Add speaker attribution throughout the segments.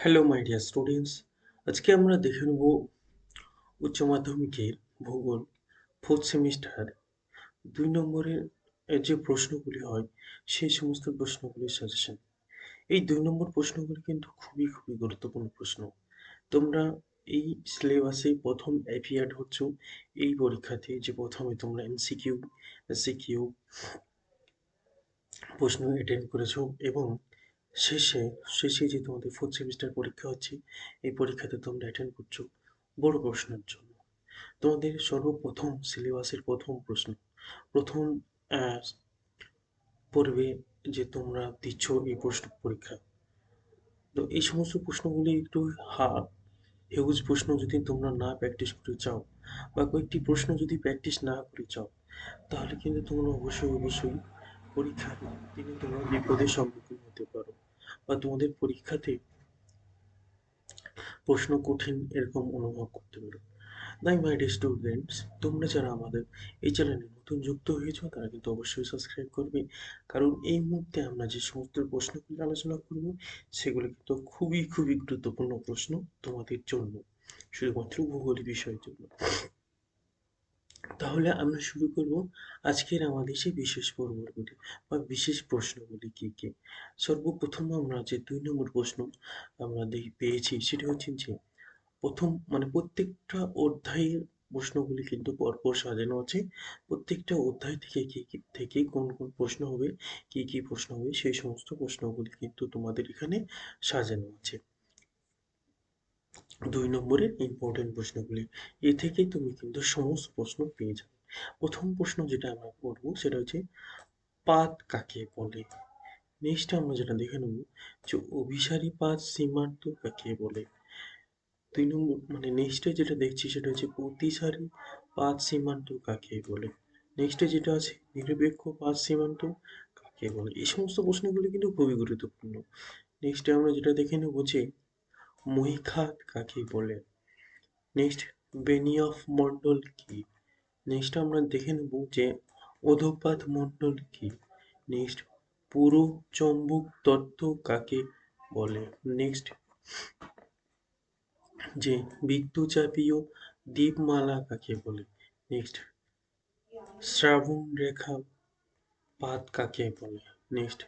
Speaker 1: Hello my dear students, আজকে আমরা দেখে নেব উচ্চ মাধ্যমিকের ভূগোল ফোর্থ সেমিস্টার 2 নম্বরের যে প্রশ্নগুলি হয় সেই সমস্ত প্রশ্নগুলির সাজেশন। এই 2 নম্বর প্রশ্নগুলি কিন্তু খুবই খুবই গুরুত্বপূর্ণ প্রশ্ন। তোমরা এই সিলেবাসে প্রথম অ্যাপিয়ার্ড হচ্ছ এই পরীক্ষাতে, যে প্রথমে তোমরা এমসিকিউ এসিকিউ প্রশ্ন অ্যাটেন্ড করেছো এবং শেষে শেষে যে তোমাদের ফোর্থ সেমিস্টার পরীক্ষা হচ্ছে, এই পরীক্ষাতে তোমরা অ্যাটেন্ড করছো বড় প্রশ্নের জন্য। তোমাদের সর্বপ্রথম সিলেবাসের প্রথম প্রশ্ন, প্রথম আহ, পর্বে যে তোমরা দিচ্ছ এই প্রশ্ন পরীক্ষা, তো এই সমস্ত প্রশ্নগুলি একটু হার্ড হিউজ প্রশ্ন যদি তোমরা না প্র্যাকটিস করে চাও বা কয়েকটি প্রশ্ন যদি প্র্যাকটিস না করে চাও, তাহলে কিন্তু তোমরা অবশ্যই অবশ্যই পরীক্ষার দিনে তোমরা বিপদের সম্মুখীন হতে পারো বা তোমাদের পরীক্ষাতে প্রশ্ন কঠিন এরকম অনুভব করতে পারো। তাই মাই ডিয়ার স্টুডেন্টস, তোমরা যারা আমাদের এই চ্যানেলে নতুন যুক্ত হয়েছো তারা কিন্তু অবশ্যই সাবস্ক্রাইব করবে, কারণ এই মুহূর্তে আমরা যে সমস্ত প্রশ্নগুলি আলোচনা করব সেগুলো কিন্তু খুবই খুবই গুরুত্বপূর্ণ প্রশ্ন তোমাদের জন্য, শুধুমাত্র ভূগোল বিষয়ের জন্য। তাহলে আমরা শুরু করব আজকের আমাদের সেই বিশেষ পর্বগুলি বা বিশেষ প্রশ্নগুলি কি কি। সর্বপ্রথম আমরা যে 2 নম্বর প্রশ্ন আমরা পেয়েছি সেটা হচ্ছে যে প্রথম মানে প্রত্যেকটা অধ্যায়ের প্রশ্নগুলি কিন্তু পরপর সাজানো আছে। প্রত্যেকটা অধ্যায় থেকে থেকে কোন কোন প্রশ্ন হবে, কি কি প্রশ্ন হবে, সেই সমস্ত প্রশ্নগুলি কিন্তু তোমাদের এখানে সাজানো আছে। 2 নম্বরের ইম্পর্টেন্ট প্রশ্নগুলি এ থেকেই তুমি কিন্তু সমস্ত প্রশ্ন পেয়ে যাবে। প্রথম প্রশ্ন যেটা আমরা করবো সেটা হচ্ছে পাত কাকে বলে। নেক্সট আমরা যেটা দেখে নেব যে অভিসারী পাত সীমান্ত কাকে বলে। 2 নম্বর মানে নেক্সটে যেটা দেখছি সেটা হচ্ছে প্রতিসারী পাত সীমান্ত কাকে বলে। নেক্সটে যেটা আছে নিরপেক্ষ পাত সীমান্ত কাকে বলে। এই সমস্ত প্রশ্নগুলি কিন্তু খুবই গুরুত্বপূর্ণ। নেক্সটে আমরা যেটা দেখে নেব যে মহীখাত কাকে বলে। নেক্সট বেনিয়ফ মন্ডল কি। নেক্সট আমরা দেখে নেব যে অধোপাত মন্ডল কি। নেক্সট পুরো চৌম্বক তত্ত্ব কাকে বলে। নেক্সট যে বিদ্যুচাপীয় দ্বীপমালা কাকে বলে। নেক্সট শ্রাবণ রেখা পাত কাকে বলে। নেক্সট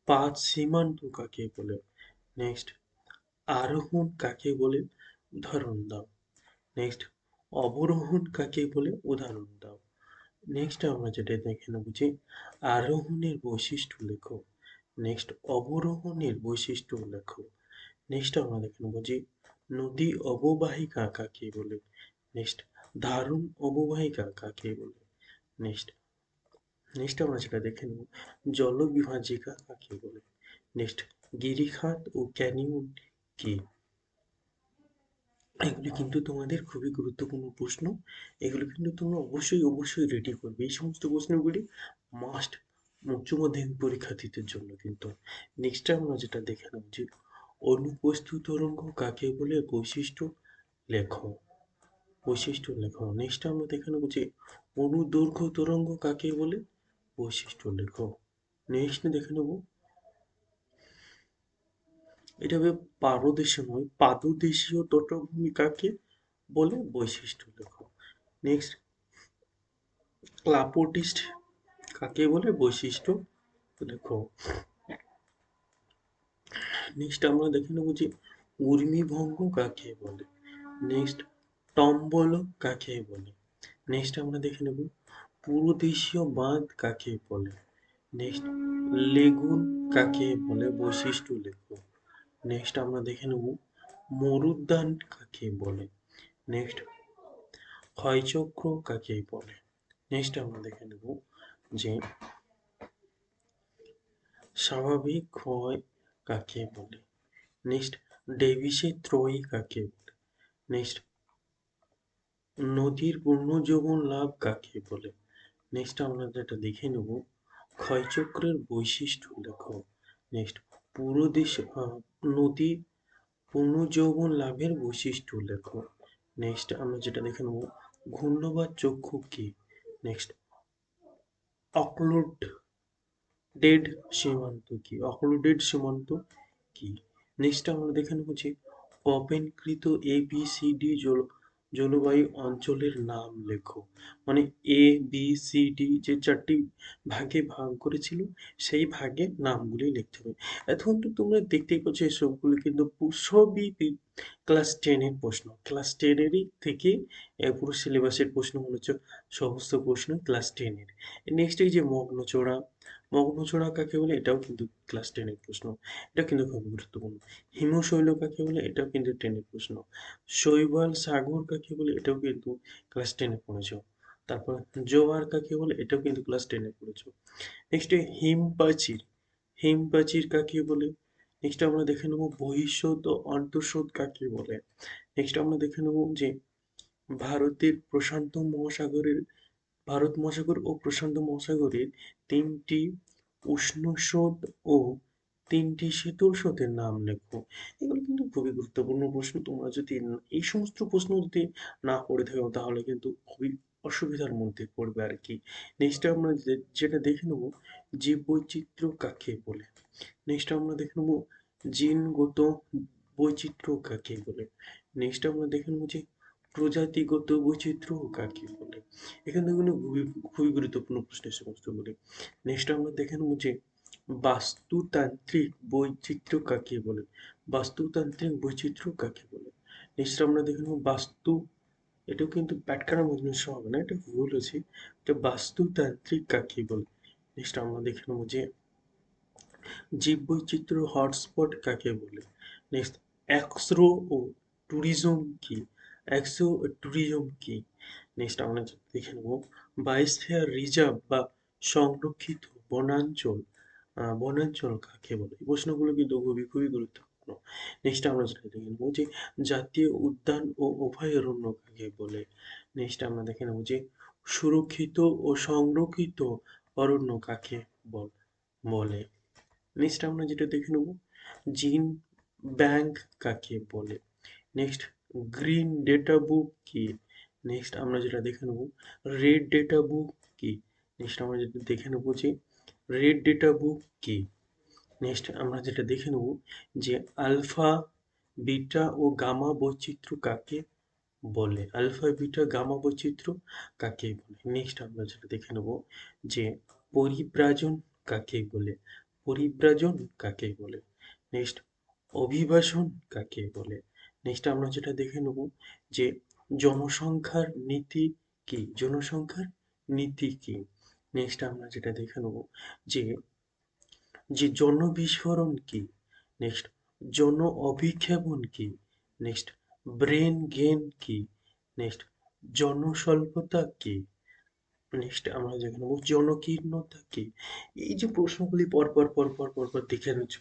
Speaker 1: পাত সীমান্ত কাকে বলে। নেক্সট আরোহণ কাকে বলে, উদাহরণ দাও। নেক্সট অবরোহণ কাকে বলে, উদাহরণ দাও। নেক্সট আমরা যেটা দেখে নেব যে আরোহণের বৈশিষ্ট্য লেখো। নেক্সট অবরোহণের বৈশিষ্ট্য লেখো। নেক্সট আমরা দেখে নেব যে নদী অববাহিকা কাকে বলে। নেক্সট ধারণ অববাহিকা কাকে বলে। নেক্সট নেক্সট আমরা যেটা দেখে নেব জলবিভাজিকা কাকে বলে। নেক্সট গিরিখাত ও ক্যানিয়ন কি। এগুলি কিন্তু তোমাদের খুবই গুরুত্বপূর্ণ প্রশ্ন। এগুলো কিন্তু তোমরা অবশ্যই অবশ্যই রেডি করবে। এই সমস্ত প্রশ্নগুলি মাস্ট উচ্চ মাধ্যমিক পরীক্ষার্থীদের জন্য কিন্তু। নেক্সট আমরা যেটা দেখে নেব যে অনুপস্থিত তরঙ্গ কাকে বলে, বৈশিষ্ট্য লেখো। বৈশিষ্ট্য লেখো। নেক্সট আমরা দেখে নেব যে অনুদৈর্ঘ্য তরঙ্গ কাকে বলে, বৈশিষ্ট্য লেখো। নেক্সট দেখে নেব এটা হবে পারদেশীয় নয় পাদদেশীয় তটভূমি কাকে বলে, বৈশিষ্ট্য লেখো। নেক্সট ক্লাপোটিস্ট কাকে বলে, বৈশিষ্ট্য লেখো। নেক্সট আমরা দেখে নেব যে উর্মিভঙ্গ কাকে বলে। নেক্সট টম্বল কাকে বলে। নেক্সট আমরা দেখে নেব পুরুদেশীয় বাঁধ কাকে বলে। নেক্সট লেগুন কাকে বলে, বৈশিষ্ট্য লেখো। নেক্সট আমরা দেখে নেব মরুদ্যান কাকে বলে। নেক্সট ক্ষয়চক্র কাকে বলে। নেক্সট আমরা দেখে নেব যে স্বাভাবিক ক্ষয় কাকে বলে। নেক্সট ডেভিসের ত্রয়ী কাকে বলে। নেক্সট নদীর পূর্ণযৌবন লাভ কাকে বলে। নেক্সট আমরা যেটা দেখে নেব ক্ষয়চক্রের বৈশিষ্ট্য লেখো। নেক্সট পুরোদেশ নদী পূর্ণযৌবন লাভের বৈশিষ্ট্য লেখো। নেক্সট আমরা যেটা দেখে নেব ঘূর্ণবাদ চক্ষু কি। নেক্সট অক্লুডেড সীমান্ত কি, অক্লুডেড সীমান্ত কি। নেক্সট আমরা দেখে নেব যে অপেনকৃত ABCD জলবায়ু অঞ্চলের নাম লেখো। মানে ABCD যে 4টি ভাগে ভাগ করেছিল সেই ভাগের নামগুলি লিখতে হবে। এখন তো তোমরা দেখতেই পাচ্ছ এসবগুলো কিন্তু সবই ক্লাস 10 এর প্রশ্ন। ক্লাস 10 এরই থেকে পুরো সিলেবাসের প্রশ্ন মনে হচ্ছে সমস্ত প্রশ্ন ক্লাস 10 এর। নেক্সট এই যে মগ্নচড়া, মগ্নচড়া কাকে বলে এটাও কিন্তু ক্লাস 10 এর প্রশ্ন। এটা কিন্তু খুব গুরুত্বপূর্ণ। হিমশৈল কাকে বলে এটাও কিন্তু 10 এর প্রশ্ন। শৈবাল সাগর কাকে বলে এটাও কিন্তু ক্লাস 10 এ পড়েছো। তারপর জোয়ার কাকে বলে এটাও কিন্তু ক্লাস 10 এ পড়েছো। নেক্সট হিমপ্রাচীর, হিমপ্রাচীর কাকে বলে। নেক্সট আমরা দেখে নেব বহিঃস্রোত ও অন্তঃস্রোত কাকে বলে। নেক্সট আমরা দেখে নেব যে ভারতের প্রশান্ত মহাসাগরের, ভারত মহাসাগর ও প্রশান্ত মহাসাগরের 3টি উষ্ণ স্রোত ও 3টি শীতল স্রোতের নাম লেখো। এগুলো কিন্তু খুবই গুরুত্বপূর্ণ প্রশ্ন। তোমরা যদি এই সমস্ত প্রশ্ন যদি না পড়ে থাকো তাহলে কিন্তু খুবই অসুবিধার মধ্যে পড়বে আর কি। নেক্সট আমরা যেটা দেখে নেব জীববৈচিত্র্য কাকে বলে। নেক্সট আমরা দেখে নেব জিনগত বৈচিত্র্য কাকে বলে। নেক্সট আমরা দেখে নেব যে প্রজাতিগত বৈচিত্র্য কাকে বলে। এখান থেকে কিন্তু খুবই খুবই গুরুত্বপূর্ণ প্রশ্ন এই সমস্তগুলি। নেক্সট আমরা দেখে নেব যে বাস্তুতান্ত্রিক বৈচিত্র্য কাকে বলে। বাস্তুতান্ত্রিক বৈচিত্র্য কাকে বলে। নেক্সট আমরা দেখে নেব বাস্তু, এটাও কিন্তু প্যাটখানার মধ্যে হবে না, এটা ভুল আছে। এটা বাস্তুতান্ত্রিক কাকে বলে। নেক্সট আমরা দেখে নেব যে জীববৈচিত্র্য হটস্পট কাকে বলে। নেক্সট এক্সরো ও ট্যুরিজম কি, এক্সো ট্যুরিজম কি। নেক্সট আমরা দেখে নেব বায়োস্ফিয়ার রিজার্ভ বা সংরক্ষিত বনাঞ্চল, বনাঞ্চল কাকে বলে। এই প্রশ্নগুলো কিন্তু খুবই খুবই গুরুত্বপূর্ণ। নেক্সট আমরা যেটা দেখে নেব যে জাতীয় উদ্যান ও অভয়ারণ্য কাকে বলে। নেক্সট আমরা দেখে নেব যে সুরক্ষিত ও সংরক্ষিত অরণ্য কাকে বলে। নেক্সট আমরা যেটা দেখে নেব জিন ব্যাংক কাকে বলে। নেক্সট গ্রিন ডেটা বুক কি। নেক্সট আমরা যেটা দেখে নেব রেড ডেটা বুক কি। নেক্সট আমরা যেটা দেখে নেব যে রেড ডেটা বুক কি। নেক্সট আমরা যেটা দেখে নেব যে আলফা বিটা ও গামা বৈচিত্র্য কাকে বলে। আলফা বিটা গামা বৈচিত্র্য কাকে বলে। নেক্সট আমরা যেটা দেখে নেব যে পরিব্রাজন কাকে বলে। পরিব্রাজন কাকে বলে। নেক্সট অভিবাসন কাকে বলে। নেক্সট আমরা যেটা দেখে নেব যে জনসংখ্যার নীতি কি। জনসংখ্যার নীতি কি। নেক্সট আমরা যেটা দেখে নেব যে জনবিস্ফোরণ কি। নেক্সট জন অভিক্ষেপণ কি। নেক্সট ব্রেন গেন কি। নেক্সট জনস্বল্পতা কি। নেক্সট আমরা দেখে নেবো জনকীর্ণতা কি। এই যে প্রশ্নগুলি পরপর দেখে নিচ্ছ,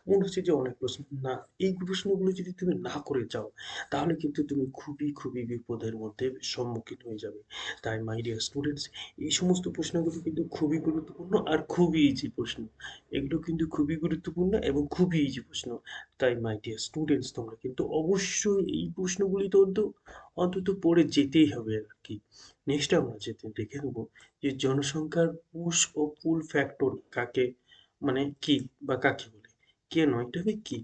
Speaker 1: মনে হচ্ছে যে অনেক প্রশ্ন না, এই প্রশ্নগুলো যদি তুমি না করে যাও তাহলে কিন্তু তুমি খুবই খুবই বিপদের মধ্যে সম্মুখীন হয়ে যাবে। তাই মাই ডিয়ার স্টুডেন্টস, এই সমস্ত প্রশ্নগুলো কিন্তু খুবই গুরুত্বপূর্ণ আর খুবই ইজি প্রশ্ন। এগুলো কিন্তু খুবই গুরুত্বপূর্ণ এবং খুবই ইজি প্রশ্ন। তাই মাই ডিয়ার স্টুডেন্টস তোমরা কিন্তু অবশ্যই এই প্রশ্নগুলি তো অন্তত পড়ে যেতেই হবে আর কি। নেক্সট আমরা যেতে দেখে নেব যে জনসংখ্যার পুশ ও পুল ফ্যাক্টর কাকে, মানে কি বা কাকে বলে, কে নয় তবে কি।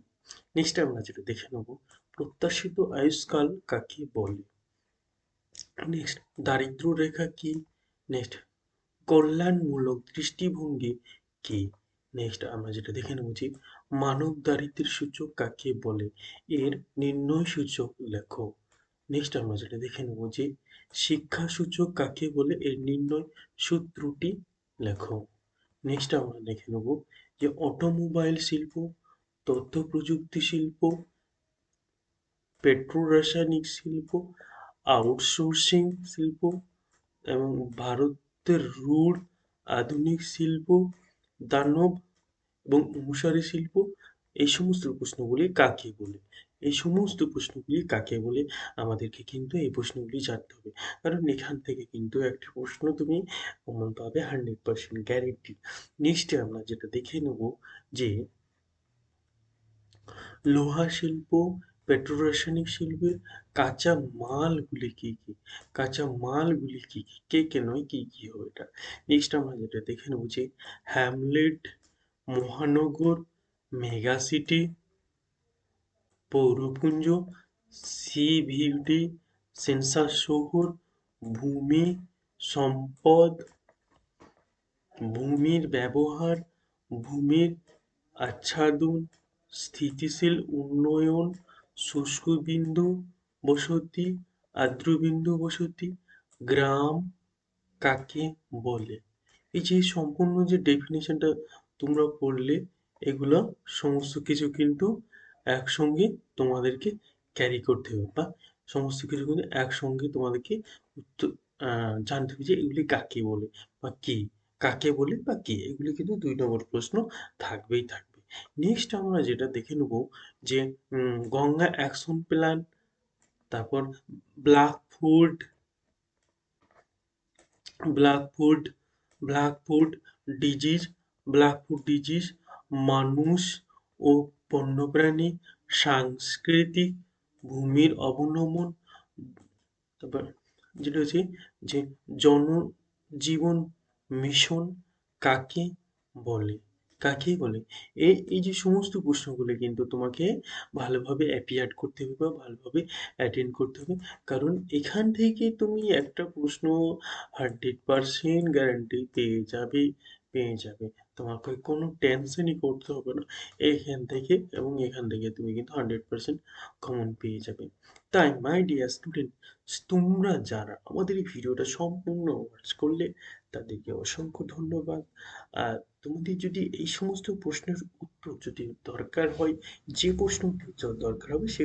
Speaker 1: নেক্সট আমরা যেটা দেখে নেব প্রত্যাশিত আয়ুষ্কাল কাকে বলে। নেক্সট দারিদ্র রেখা কি। নেক্সট কল্যাণমূলক দৃষ্টিভঙ্গি কি। নেক্সট আমরা যেটা দেখে নেব যে মানব দারিদ্র্যের সূচক কাকে বলে, এর নির্ণয় সূচক লেখো। নেক্সট আমরা যেটা দেখে নেব যে শিক্ষা সূচক কাকে বলে, এর নির্ণয় সূত্রটি লেখো। নেক্সট আমরা দেখে নেব যে অটোমোবাইল শিল্প, তথ্য প্রযুক্তি শিল্প, পেট্রো রাসায়নিক শিল্প, আউটসোর্সিং শিল্প এবং ভারতের রূঢ় আধুনিক শিল্প, দানব এবং অনুসারী শিল্প, এই সমস্ত প্রশ্নগুলি কাকে বলে। এই সমস্ত প্রশ্নগুলি কাকে বলে আমাদেরকে কিন্তু এই প্রশ্নগুলি জানতে হবে। কারণ এখান থেকে কিন্তু একটা প্রশ্ন তুমি কমন পাবে 100% গ্যারেন্টি। নেক্সটে আমরা যেটা দেখে নেব যে লোহা শিল্প, পেট্রোরাসায়নিক শিল্পের কাঁচা মালগুলি কি কি। কাঁচা মালগুলি কি কি, কে কে নয় কি কি হবে এটা। নেক্সট আমরা যেটা দেখে নেব যে হ্যামলেট, মহানগর, মেগা সিটি, পৌরপুঞ্জ, সিভিডি, সেন্সাস শহর, ভূমি সম্পদ, ভূমির ব্যবহার, ভূমির আচ্ছাদন, স্থিতিশীল উন্নয়ন, শুষ্ক বিন্দু বসতি, আর্দ্রবিন্দু বসতি, গ্রাম কাকে বলে? এই যে সম্পূর্ণ যে ডেফিনেশনটা তোমরা পড়লে, এগুলো সমস্ত কিছু কিন্তু একসঙ্গে তোমাদেরকে ক্যারি করতে হবে, বা সমস্ত কিছু কিন্তু একসঙ্গে তোমাদেরকে উত্তর জানতে হবে যে এগুলি কাকে বলে বা কি, কাকে বলে বা কি, এগুলি কিন্তু 2 নম্বর প্রশ্ন থাকবেই থাকবে। নেক্সট আমরা যেটা দেখে নেব যে গঙ্গা অ্যাকশন প্ল্যান, তারপর blackfoot blackfoot blackfoot disease blackfoot disease, মানুষ ও বন্যপ্রাণী, সাংস্কৃতিক, ভূমির অবনমন, তারপর যেটা হচ্ছে যে জনজীবন মিশন কাকে বলে, কাকে বলে? এই যে সমস্ত প্রশ্নগুলো কিন্তু তোমাকে ভালোভাবে অ্যাপিয়ার করতে হবে বা ভালোভাবে অ্যাটেন্ড করতে হবে, কারণ এখান থেকে তুমি একটা প্রশ্ন 100% গ্যারান্টি পেয়ে যাবে। তোমাকে কোনো টেনশনই করতে হবে না, এখান থেকে এবং এখান থেকে তুমি কিন্তু 100% কমন পেয়ে যাবে। তাই মাই ডিয়ার স্টুডেন্ট, তোমরা যারা আমাদের এই ভিডিওটা সম্পূর্ণ ওয়াচ করলে তাদেরকে অসংখ্য ধন্যবাদ। আর তোমাদের যদি এই সমস্ত প্রশ্নের উত্তর যদি দরকার হয়, যে প্রশ্ন দরকার হবে সে